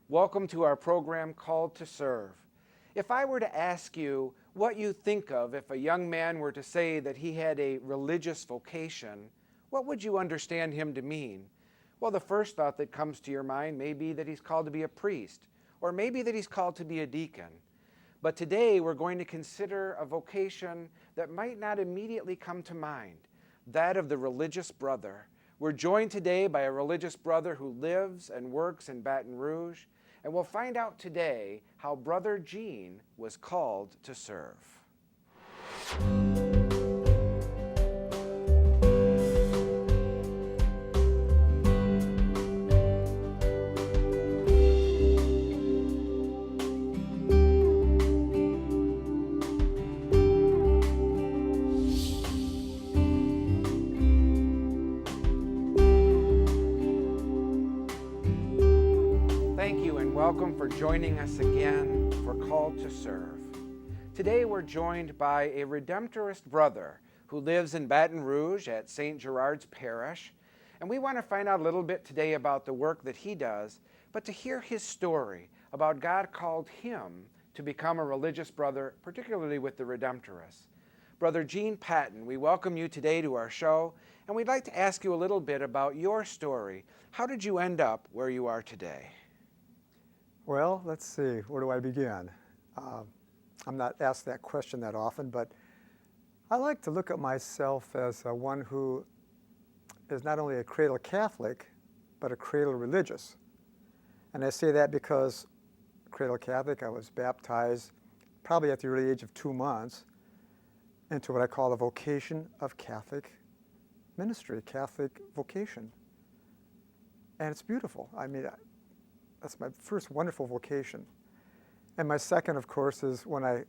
Welcome to our program called To Serve. If I were to ask you what you think of if a young man were to say that he had a religious vocation, what would you understand him to mean? Well, the first thought that comes to your mind may be that he's called to be a priest, or maybe that he's called to be a deacon. But today we're going to consider a vocation that might not immediately come to mind, that of the religious brother. We're joined today by a religious brother who lives and works in Baton Rouge, and we'll find out today how Brother Gene was called to serve. Thank you and welcome for joining us again for Called to Serve. Today we're joined by a Redemptorist brother who lives in Baton Rouge at St. Gerard's Parish, and we want to find out a little bit today about the work that he does, but to hear his story about God called him to become a religious brother, particularly with the Redemptorists. Brother Gene Patton, we welcome you today to our show, and we'd like to ask you a little bit about your story. How did you end up where you are today? Well, let's see, where do I begin? I'm not asked that question that often, but I like to look at myself as one who is not only a cradle Catholic, but a cradle religious. And I say that because cradle Catholic, I was baptized probably at the early age of 2 months into what I call the vocation of Catholic ministry, Catholic vocation. And it's beautiful. I mean, that's my first wonderful vocation. And my second, of course, is when I,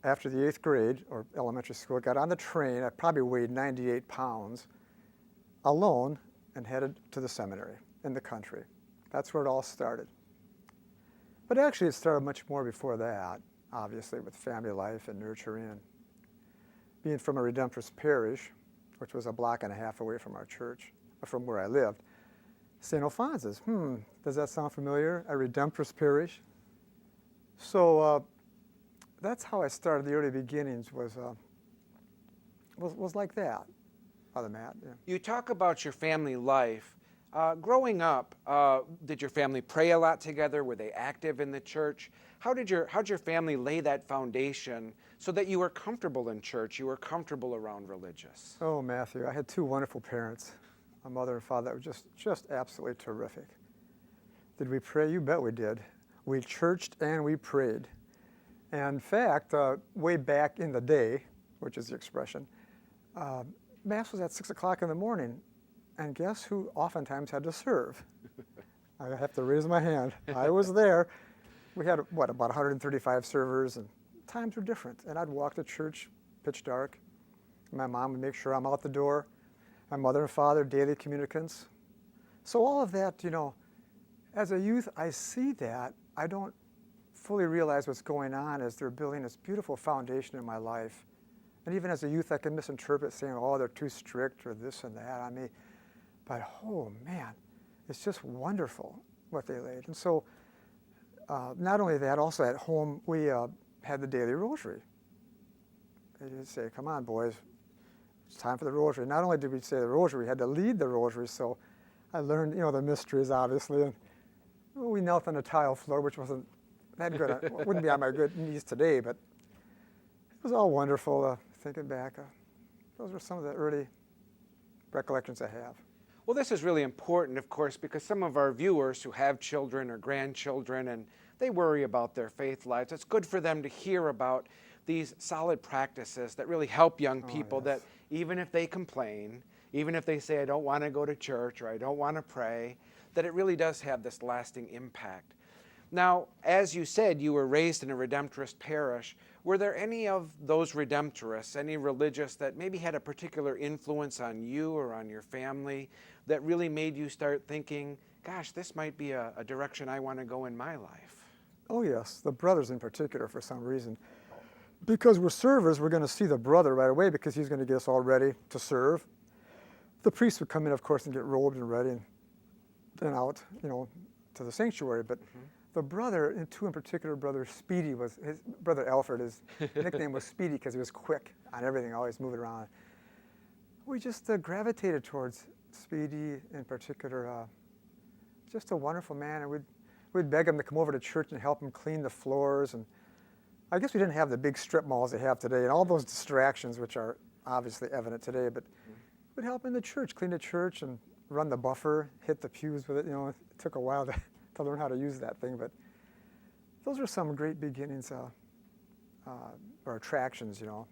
after the 8th grade, or elementary school, got on the train. I probably weighed 98 pounds, alone, and headed to the seminary in the country. That's where it all started. But actually, it started much more before that, obviously, with family life and nurturing. And being from a Redemptorist parish, which was a block and a half away from our church, from where I lived, St. Alphonsus, does that sound familiar? A Redemptorist parish? So that's how I started. The early beginnings was like that, Father Matt. Yeah. You talk about your family life. Growing up, did your family pray a lot together? Were they active in the church? How'd your family lay that foundation so that you were comfortable in church, you were comfortable around religious? Oh, Matthew, I had 2 wonderful parents. My mother and father were just absolutely terrific. Did we pray? You bet we did. We churched and we prayed. And in fact, way back in the day, which is the expression, Mass was at 6 o'clock in the morning. And guess who oftentimes had to serve? I have to raise my hand. I was there. We had, about 135 servers, and times were different. And I'd walk to church, pitch dark. My mom would make sure I'm out the door. My mother and father, daily communicants. So all of that, as a youth, I see that. I don't fully realize what's going on as they're building this beautiful foundation in my life. And even as a youth, I can misinterpret saying, oh, they're too strict or this and that on me. But, oh, man, it's just wonderful what they laid. And so not only that, also at home, we had the daily rosary. They'd say, come on, boys. It's time for the rosary. Not only did we say the rosary, we had to lead the rosary. So I learned, the mysteries, obviously. And we knelt on a tile floor, which wasn't that good. It wouldn't be on my good knees today, but it was all wonderful. Thinking back, those were some of the early recollections I have. Well, this is really important, of course, because some of our viewers who have children or grandchildren and they worry about their faith lives, it's good for them to hear about these solid practices that really help young people, that even if they complain, even if they say, I don't want to go to church or I don't want to pray, that it really does have this lasting impact. Now, as you said, you were raised in a Redemptorist parish. Were there any of those Redemptorists, any religious that maybe had a particular influence on you or on your family that really made you start thinking, gosh, this might be a direction I want to go in my life? Oh, yes, the brothers in particular for some reason. Because we're servers, we're going to see the brother right away because he's going to get us all ready to serve. The priest would come in, of course, and get robed and ready and then out, to the sanctuary. But the brother, and two in particular, Brother Speedy was, his brother Alfred, his nickname was Speedy because he was quick on everything, always moving around. We just gravitated towards Speedy in particular. Just a wonderful man, and we'd beg him to come over to church and help him clean the floors. And I guess we didn't have the big strip malls they have today and all those distractions which are obviously evident today, but we'd help in the church, clean the church and run the buffer, hit the pews with it. You know, it took a while to learn how to use that thing, but those are some great beginnings or attractions, you know.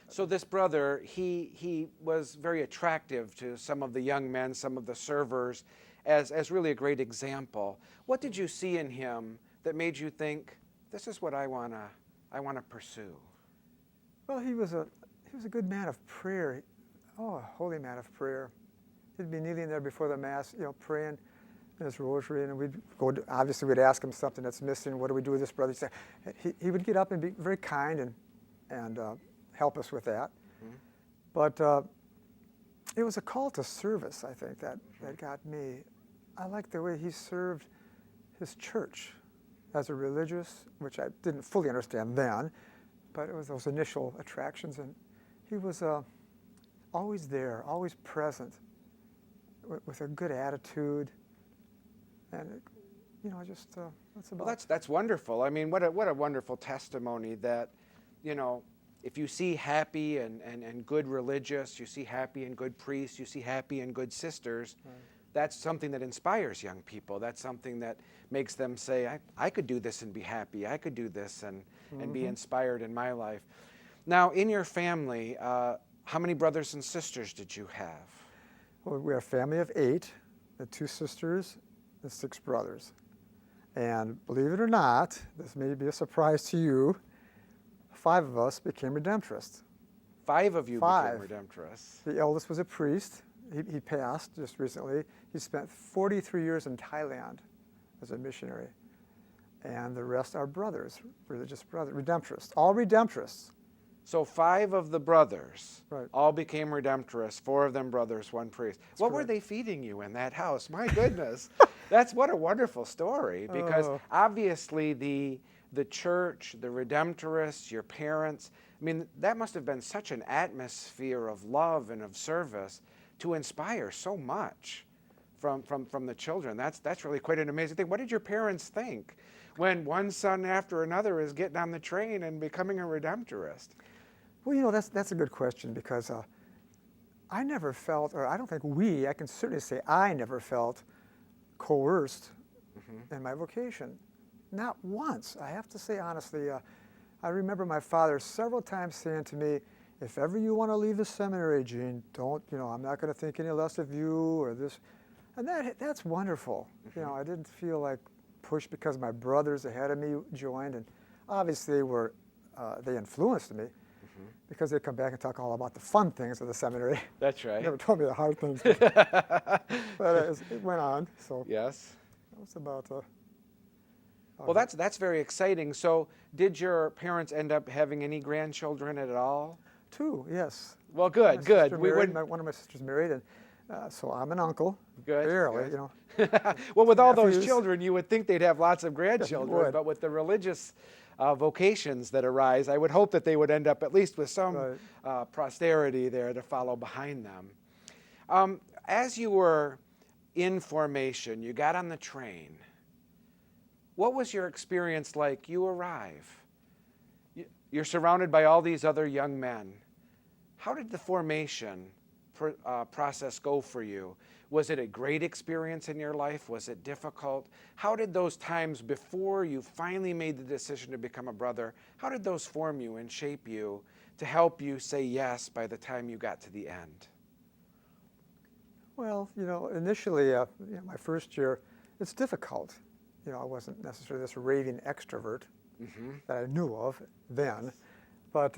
So this brother, he was very attractive to some of the young men, some of the servers, as really a great example. What did you see in him that made you think, this is what I wanna pursue? Well, he was a good man of prayer. Oh, a holy man of prayer. He'd be kneeling there before the Mass, you know, praying in his rosary, and obviously we'd ask him something that's missing. What do we do with this brother? He would get up and be very kind and help us with that. But it was a call to service, I think, that got me. I liked the way he served his church as a religious, which I didn't fully understand then, but it was those initial attractions, and he was always there, always present, with a good attitude, and you know, just that's about. Well, that's wonderful. I mean, what a wonderful testimony that, you know, if you see happy and good religious, you see happy and good priests, you see happy and good sisters, right. That's something that inspires young people. That's something that makes them say, I could do this and be happy. I could do this and be inspired in my life. Now, in your family, how many brothers and sisters did you have? Well, we're a family of 8, the 2 sisters and 6 brothers. And believe it or not, this may be a surprise to you, 5 of us became Redemptorists. 5 of you became Redemptorists. The eldest was a priest. He passed just recently. He spent 43 years in Thailand as a missionary. And the rest are brothers, religious brothers, Redemptorists, all Redemptorists. So 5 of the brothers right. all became Redemptorists, 4 of them brothers, 1 priest. That's what correct. were they feeding you in that house? My goodness. That's what a wonderful story, because obviously the church, the Redemptorists, your parents, I mean, that must have been such an atmosphere of love and of service to inspire so much from the children. That's really quite an amazing thing. What did your parents think when one son after another is getting on the train and becoming a Redemptorist? Well, you know, that's a good question, because I never felt, or I don't think I can certainly say I never felt coerced in my vocation. Not once. I have to say honestly, I remember my father several times saying to me, if ever you want to leave the seminary, Gene, don't, you know, I'm not going to think any less of you or this. And that's wonderful. You know, I didn't feel like pushed because my brothers ahead of me joined, and obviously they influenced me because they come back and talk all about the fun things of the seminary. That's right. They never told me the hard things. But it went on. So yes. That was about. Well, that's very exciting. So, did your parents end up having any grandchildren at all? 2, yes. Well, good. One of my sisters married, and so I'm an uncle. Good. Barely, good. you know. Well, with all nephews. those children, you would think they'd have lots of grandchildren, but with the religious vocations that arise, I would hope that they would end up at least with some posterity there to follow behind them. As you were in formation, you got on the train. What was your experience like? You arrive. You're surrounded by all these other young men. How did the formation process go for you? Was it a great experience in your life? Was it difficult? How did those times before you finally made the decision to become a brother, how did those form you and shape you to help you say yes by the time you got to the end? Well, you know, initially, my first year, it's difficult. You know, I wasn't necessarily this raving extrovert that I knew of then, but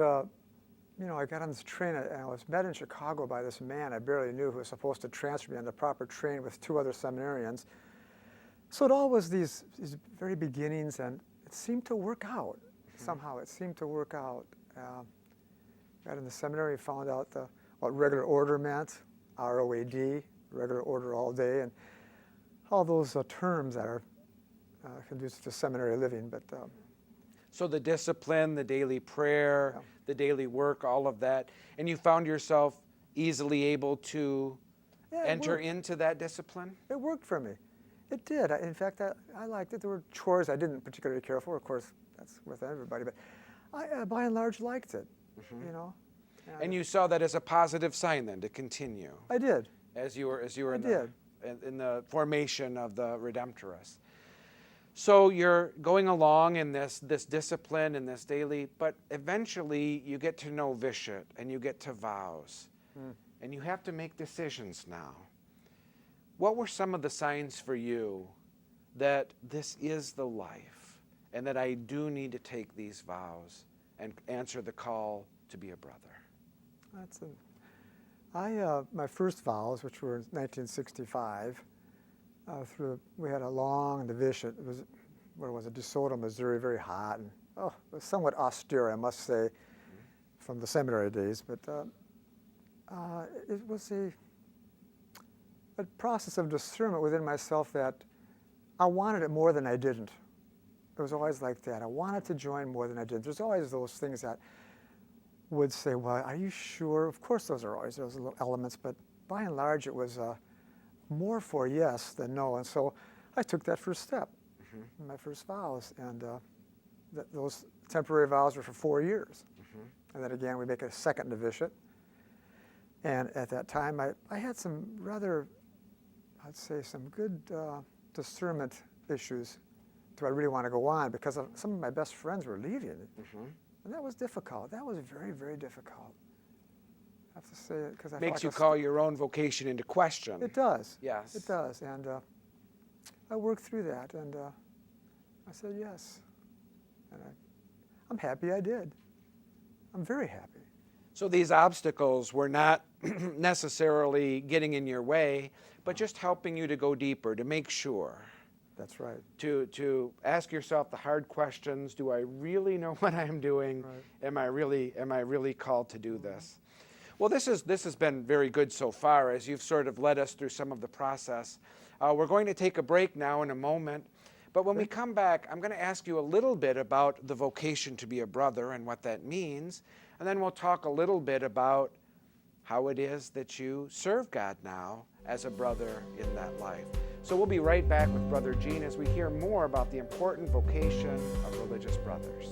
you know, I got on this train and I was met in Chicago by this man I barely knew who was supposed to transfer me on the proper train with 2 other seminarians. So it all was these very beginnings, and it seemed to work out. Somehow it seemed to work out. Got in the seminary, found out what regular order meant, ROAD, regular order all day, and all those terms that are conducive to seminary living. But So the discipline, the daily prayer, Yeah. the daily work, all of that, and you found yourself easily able to yeah, it enter worked. into that discipline? It worked for me. It did. In fact, I liked it. There were chores I didn't particularly care for. Of course, that's with everybody. But I, by and large, liked it. You know. And you saw that as a positive sign then to continue I did. as you were I in did. in the formation of the Redemptorists. So you're going along in this discipline and this daily, but eventually you get to novitiate and you get to vows. And you have to make decisions now. What were some of the signs for you that this is the life and that I do need to take these vows and answer the call to be a brother? My first vows, which were in 1965, we had a long novitiate. It was, where was it? DeSoto, Missouri, very hot, and it was somewhat austere, I must say, from the seminary days. But it was a process of discernment within myself that I wanted it more than I didn't. It was always like that. I wanted to join more than I did. There's always those things that would say, well, are you sure? Of course, those are always those little elements, but by and large, it was more for yes than no. And so I took that first step in my first vows. And those temporary vows were for 4 years. And then again, we make a second novitiate. And at that time, I had some rather, I'd say, some good discernment issues. Do I really want to go on? Because some of my best friends were leaving. And that was difficult. That was very, very difficult. I have to say it because I Makes you felt like call your own vocation into question. it does. Yes. It does. And I worked through that, and I said yes. And I'm happy I did. I'm very happy. So these obstacles were not necessarily getting in your way, but just helping you to go deeper, to make sure. That's right. To ask yourself the hard questions. Do I really know what I'm doing? Right. Am I really called to do this? Well, this has been very good so far as you've sort of led us through some of the process. We're going to take a break now in a moment. But when we come back, I'm going to ask you a little bit about the vocation to be a brother and what that means. And then we'll talk a little bit about how it is that you serve God now as a brother in that life. So we'll be right back with Brother Gene as we hear more about the important vocation of religious brothers.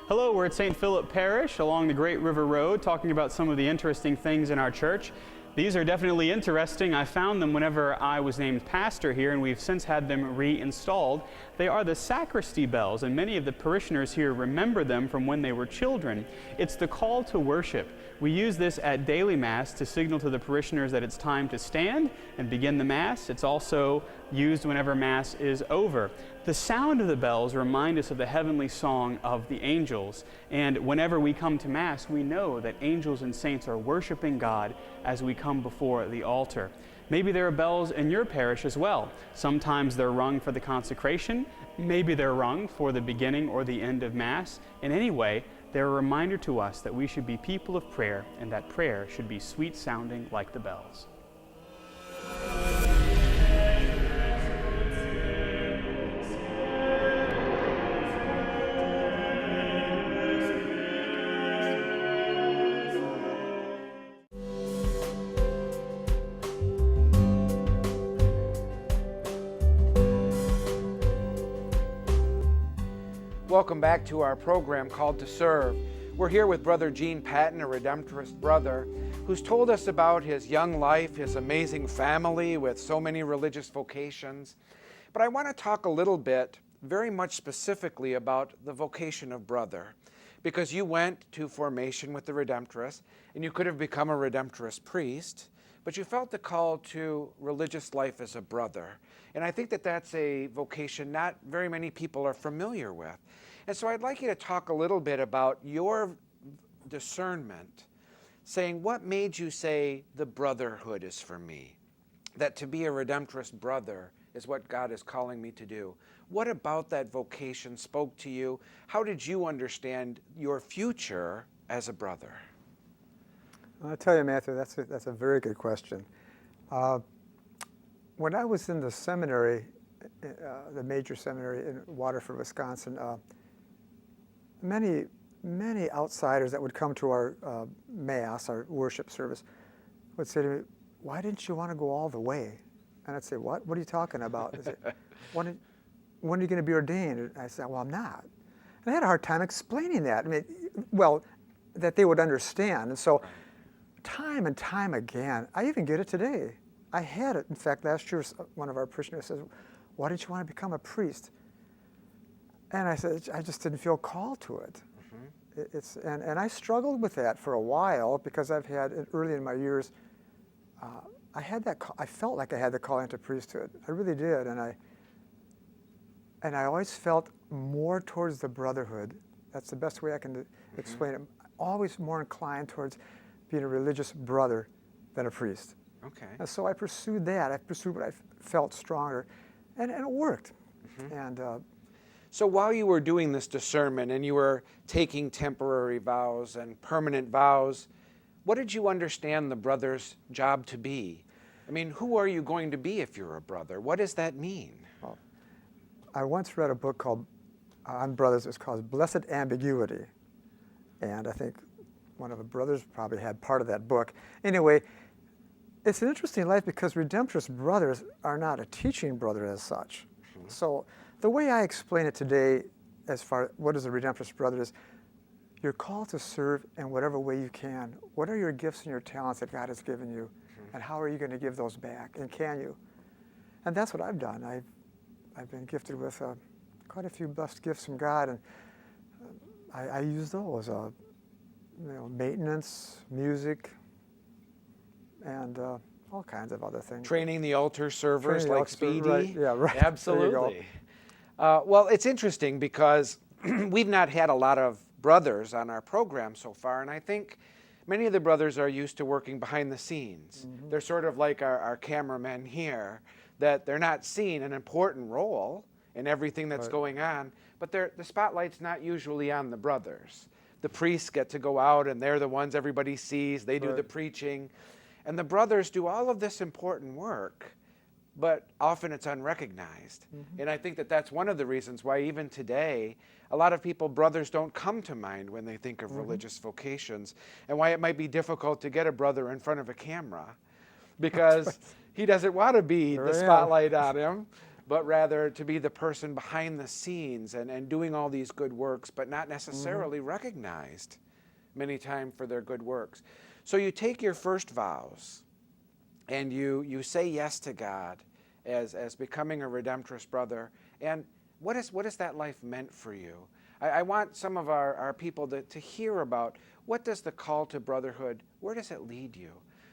Hello, we're at St. Philip Parish along the Great River Road talking about some of the interesting things in our church. These are definitely interesting. I found them whenever I was named pastor here, and we've since had them reinstalled. They are the sacristy bells, and many of the parishioners here remember them from when they were children. It's the call to worship. We use this at daily Mass to signal to the parishioners that it's time to stand and begin the Mass. It's also used whenever Mass is over. The sound of the bells remind us of the heavenly song of the angels, and whenever we come to Mass, we know that angels and saints are worshiping God as we come before the altar. Maybe there are bells in your parish as well. Sometimes they're rung for the consecration, maybe they're rung for the beginning or the end of Mass. In any way, they're a reminder to us that we should be people of prayer, and that prayer should be sweet sounding like the bells. Welcome back to our program called To Serve. We're here with Brother Gene Patton, a Redemptorist brother, who's told us about his young life, his amazing family with so many religious vocations. But I want to talk a little bit, very much specifically, about the vocation of brother, because you went to formation with the Redemptorists, and you could have become a Redemptorist priest, but you felt the call to religious life as a brother. And I think that that's a vocation not very many people are familiar with. And so I'd like you to talk a little bit about your discernment, saying what made you say the brotherhood is for me, that to be a Redemptorist brother is what God is calling me to do. What about that vocation spoke to you? How did you understand your future as a brother? I'll tell you, Matthew, that's a very good question. When I was in the seminary, the major seminary in Waterford, Wisconsin, many outsiders that would come to our Mass, our worship service, would say to me, "Why didn't you want to go all the way?" And I'd say, "What? What are you talking about?" Is it, when are you going to be ordained? And I said, "Well, I'm not." And I had a hard time explaining that. I mean, well, that they would understand. And so, time and time again, I even get it today. I had it. In fact, last year, one of our parishioners says, "Why didn't you want to become a priest?" And I said, "I just didn't feel called to it." And I struggled with that for a while because I've had, early in my years, I had that. I felt like I had the calling to priesthood. I really did, and I always felt more towards the brotherhood. That's the best way I can explain it. Always more inclined towards being a religious brother than a priest. Okay. And so I pursued that. I pursued what I felt stronger, and it worked. And So while you were doing this discernment and you were taking temporary vows and permanent vows, what did you understand the brother's job to be? I mean, who are you going to be if you're a brother? What does that mean? well, I once read a book called on brothers. It was called Blessed Ambiguity, and I think one of the brothers probably had part of that book. Anyway, it's an interesting life because Redemptorist brothers are not a teaching brother as such. So the way I explain it today, as far what is a Redemptorist brother, is you're called to serve in whatever way you can. What are your gifts and your talents that God has given you, and how are you going to give those back, and can you? And that's what I've done. I've been gifted with quite a few blessed gifts from God, and I use those. Maintenance, music, and all kinds of other things. Training the altar servers Training the like altar, Speedy? right, yeah, right. Absolutely. Well, it's interesting because we've not had a lot of brothers on our program so far, and I think many of the brothers are used to working behind the scenes. They're sort of like our cameramen here, that they're not seeing an important role in everything that's going on, but the spotlight's not usually on the brothers. The priests get to go out, and they're the ones everybody sees. They do the preaching. And the brothers do all of this important work, but often it's unrecognized. And I think that that's one of the reasons why even today, a lot of brothers don't come to mind when they think of religious vocations, and why it might be difficult to get a brother in front of a camera, because he doesn't want to be the spotlight on him, but rather to be the person behind the scenes and doing all these good works, but not necessarily recognized many times for their good works. So you take your first vows, and you say yes to God as becoming a Redemptorist brother. And what has that life meant for you? I want some of our people to hear about what does the call to brotherhood, where does it lead you?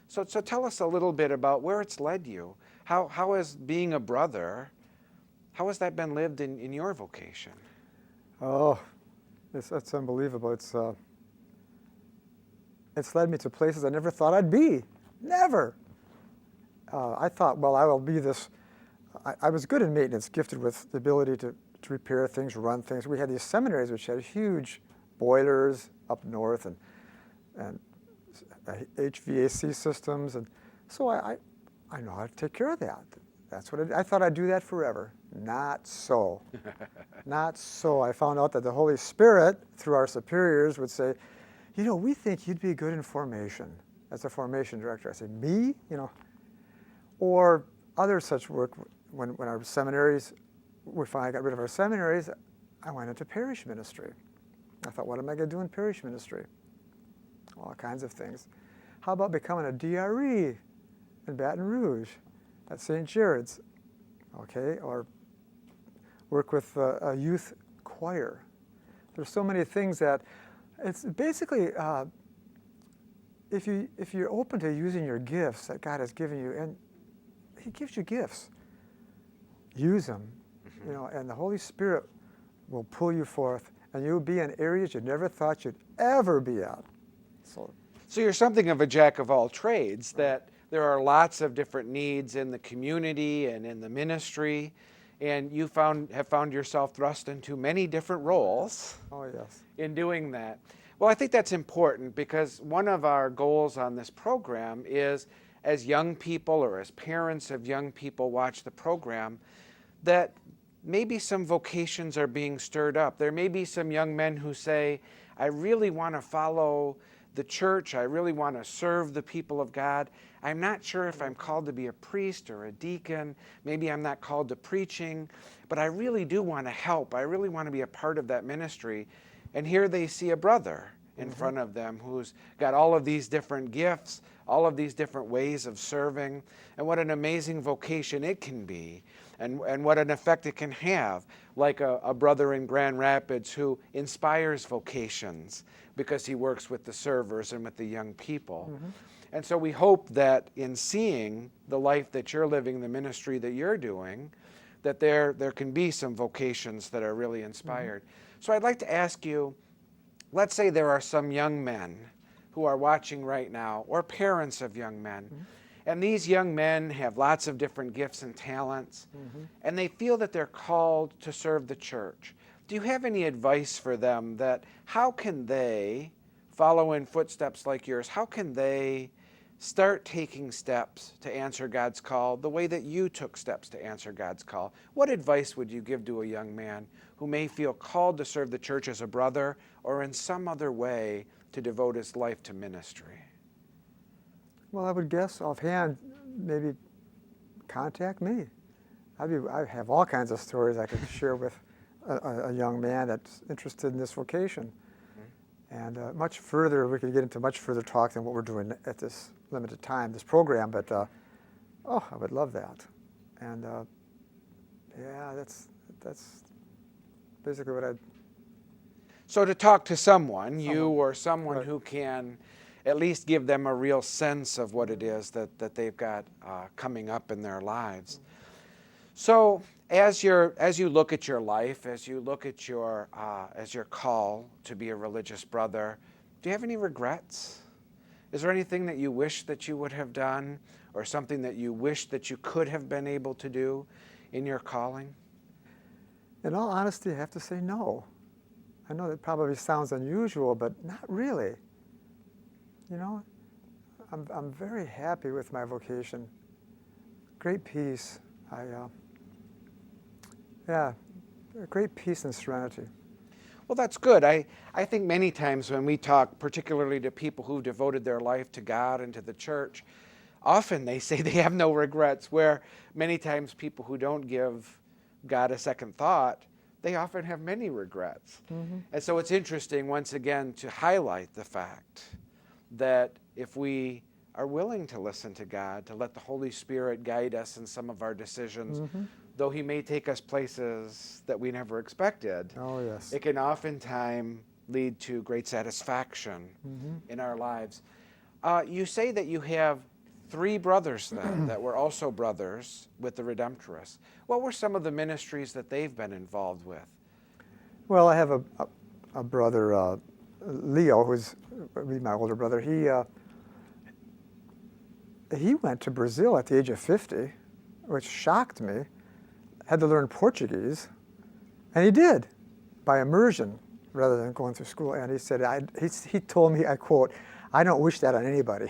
So tell us a little bit about where it's led you. How is being a brother, how has that been lived in your vocation? Oh, that's unbelievable. It's led me to places I never thought I'd be. Never. I thought, well, I will be this. I was good in maintenance, gifted with the ability to repair things, run things. We had these seminaries which had huge boilers up north and HVAC systems, and so I know how to take care of that. That's what I thought I'd do that forever. Not so. Not so. I found out that the Holy Spirit, through our superiors, would say, we think you'd be good in formation as a formation director. I said, me? Or other such work. When our seminaries, we finally got rid of our seminaries, I went into parish ministry. I thought, what am I going to do in parish ministry? All kinds of things. How about becoming a DRE in Baton Rouge at St. Jared's? Okay, or work with a youth choir. There's so many things that it's basically if you're open to using your gifts that God has given you, and He gives you gifts, use them, and the Holy Spirit will pull you forth, and you'll be in areas you never thought you'd ever be at. So you're something of a jack of all trades, that there are lots of different needs in the community and in the ministry, and you have found yourself thrust into many different roles. Oh, yes. In doing that. Well, I think that's important because one of our goals on this program is, as young people or as parents of young people watch the program, that maybe some vocations are being stirred up. There may be some young men who say, I really want to follow the church. I really want to serve the people of God. I'm not sure if I'm called to be a priest or a deacon. Maybe I'm not called to preaching, but I really do want to help. I really want to be a part of that ministry. And here they see a brother in front of them who's got all of these different gifts, all of these different ways of serving, and what an amazing vocation it can be, and what an effect it can have, like a brother in Grand Rapids who inspires vocations because he works with the servers and with the young people. And so we hope that in seeing the life that you're living, the ministry that you're doing, that there can be some vocations that are really inspired. So I'd like to ask you, let's say there are some young men who are watching right now, or parents of young men, and these young men have lots of different gifts and talents, and they feel that they're called to serve the church. Do you have any advice for them that how can they follow in footsteps like yours? How can they start taking steps to answer God's call the way that you took steps to answer God's call? What advice would you give to a young man who may feel called to serve the church as a brother or in some other way to devote his life to ministry? Well, I would guess offhand, maybe contact me. I have all kinds of stories I could share with a young man that's interested in this vocation. And much further, we could get into much further talk than what we're doing at this limited time, this program, but I would love that. And yeah, that's basically what I'd... So to talk to someone, you or someone who can at least give them a real sense of what it is that they've got coming up in their lives. So as you look at your life, as you look at your call to be a religious brother, do you have any regrets? Is there anything that you wish that you would have done, or something that you wish that you could have been able to do in your calling? In all honesty, I have to say no. I know that probably sounds unusual, but not really. You know, I'm very happy with my vocation. Great peace. Great peace and serenity. Well, that's good. I think many times when we talk, particularly to people who've devoted their life to God and to the church, often they say they have no regrets, where many times people who don't give God a second thought, they often have many regrets. And so it's interesting, once again, to highlight the fact that if we are willing to listen to God, to let the Holy Spirit guide us in some of our decisions, though He may take us places that we never expected, it can oftentimes lead to great satisfaction in our lives. You say that you have 3 brothers then that were also brothers with the Redemptorists. What were some of the ministries that they've been involved with? Well, I have a brother, Leo, who's my older brother. He went to Brazil at the age of 50, which shocked me. Had to learn Portuguese, and he did, by immersion rather than going through school. And he said, he told me, I quote, "I don't wish that on anybody."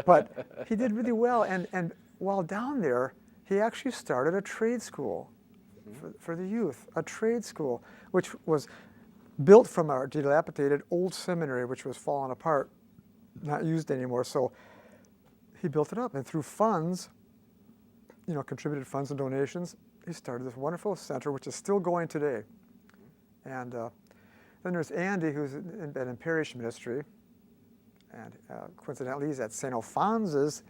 But he did really well. And while down there, he actually started a trade school for the youth, a trade school, which was built from our dilapidated old seminary, which was falling apart, not used anymore. So he built it up, and through funds, contributed funds and donations, he started this wonderful center, which is still going today. And then there's Andy, who's been in parish ministry, and coincidentally, he's at St. Alphonse's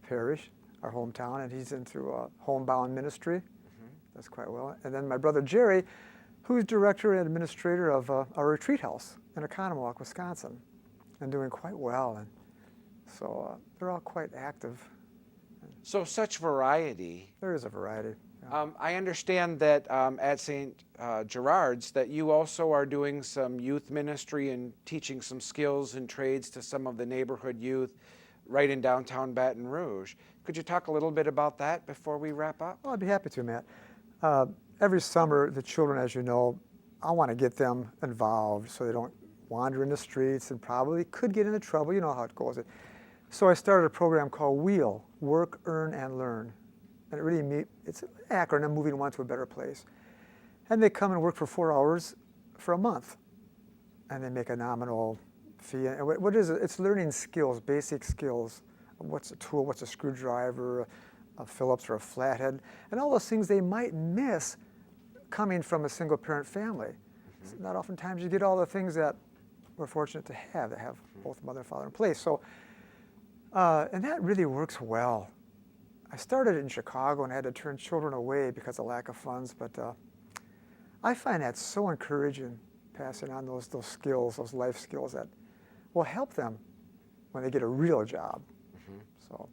parish, our hometown, and he's into homebound ministry. That's quite well. And then my brother Jerry, who's director and administrator of our retreat house in Oconomowoc, Wisconsin, and doing quite well. And So they're all quite active. So such variety. There is a variety. Yeah. I understand that at St. Gerard's that you also are doing some youth ministry and teaching some skills and trades to some of the neighborhood youth right in downtown Baton Rouge. Could you talk a little bit about that before we wrap up? Well, I'd be happy to, Matt. Every summer, the children, as you know, I want to get them involved so they don't wander in the streets and probably could get into trouble. You know how it goes. So I started a program called WHEEL, Work, Earn, and Learn. And it really it's an acronym, moving one to a better place. And they come and work for 4 hours for a month. And they make a nominal fee. And what is it? It's learning skills, basic skills. What's a tool, what's a screwdriver, a Phillips or a flathead, and all those things they might miss coming from a single parent family. Mm-hmm. So not oftentimes you get all the things that we're fortunate to have, that have both mother and father in place. So, and that really works well. I started in Chicago and had to turn children away because of lack of funds, but I find that so encouraging, passing on those skills, those life skills that will help them when they get a real job. Mm-hmm. So,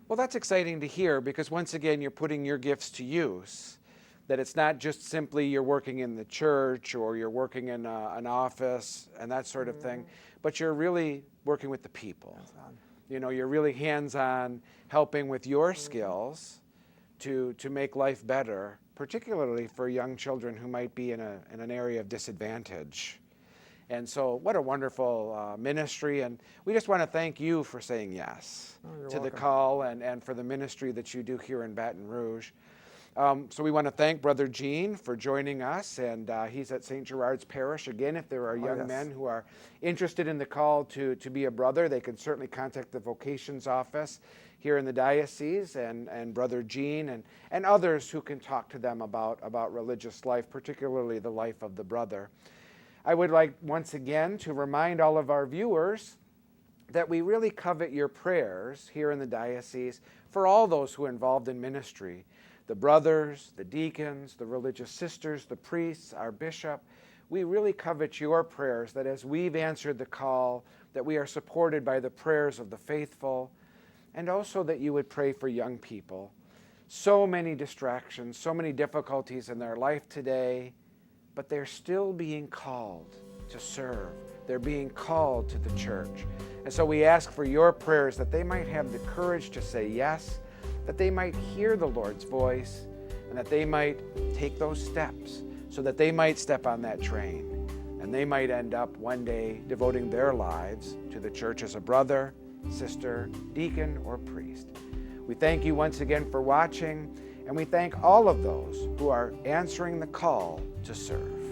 well, that's exciting to hear because once again, you're putting your gifts to use. That it's not just simply you're working in the church or you're working in an office and that sort of thing, but you're really working with the people. You know, you're really hands-on helping with your skills to make life better, particularly for young children who might be in an area of disadvantage. And so what a wonderful ministry. And we just want to thank you for saying yes to the call and for the ministry that you do here in Baton Rouge. So we want to thank Brother Gene for joining us, and he's at St. Gerard's Parish. Again, if there are young men who are interested in the call to be a brother, they can certainly contact the Vocations office here in the diocese and Brother Gene and others who can talk to them about religious life, particularly the life of the brother. I would like once again to remind all of our viewers that we really covet your prayers here in the diocese for all those who are involved in ministry. The brothers, the deacons, the religious sisters, the priests, our bishop. We really covet your prayers that as we've answered the call, that we are supported by the prayers of the faithful, and also that you would pray for young people. So many distractions, so many difficulties in their life today, but they're still being called to serve. They're being called to the church. And so we ask for your prayers that they might have the courage to say yes, that they might hear the Lord's voice, and that they might take those steps so that they might step on that train and they might end up one day devoting their lives to the church as a brother, sister, deacon, or priest. We thank you once again for watching, and we thank all of those who are answering the call to serve.